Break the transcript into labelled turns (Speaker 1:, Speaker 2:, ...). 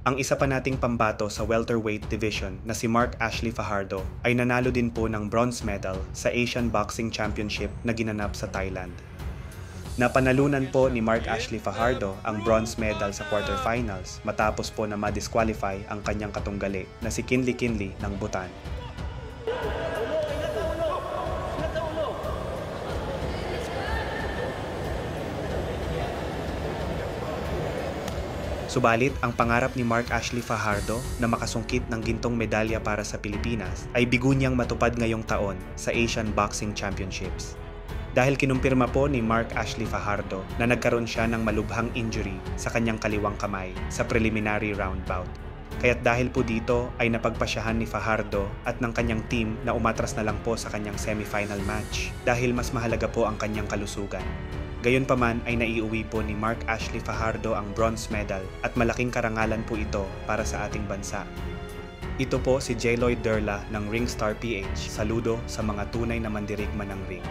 Speaker 1: Ang isa pa nating pambato sa welterweight division na si Mark Ashley Fajardo ay nanalo din po ng bronze medal sa Asian Boxing Championship na ginanap sa Thailand. Napanalunan po ni Mark Ashley Fajardo ang bronze medal sa quarterfinals matapos po na ma-disqualify ang kanyang katunggali na si Kinli ng Bhutan. Subalit, ang pangarap ni Mark Ashley Fajardo na makasungkit ng gintong medalya para sa Pilipinas ay bigo niyang matupad ngayong taon sa Asian Boxing Championships. Dahil kinumpirma po ni Mark Ashley Fajardo na nagkaroon siya ng malubhang injury sa kanyang kaliwang kamay sa preliminary round bout. Kaya't dahil po dito ay napagpasyahan ni Fajardo at ng kanyang team na umatras na lang po sa kanyang semifinal match dahil mas mahalaga po ang kanyang kalusugan. Gayunpaman ay naiuwi po ni Mark Ashley Fajardo ang bronze medal at malaking karangalan po ito para sa ating bansa. Ito po si J. Lloyd Derla ng Ringstar PH. Saludo sa mga tunay na mandirigma ng ring.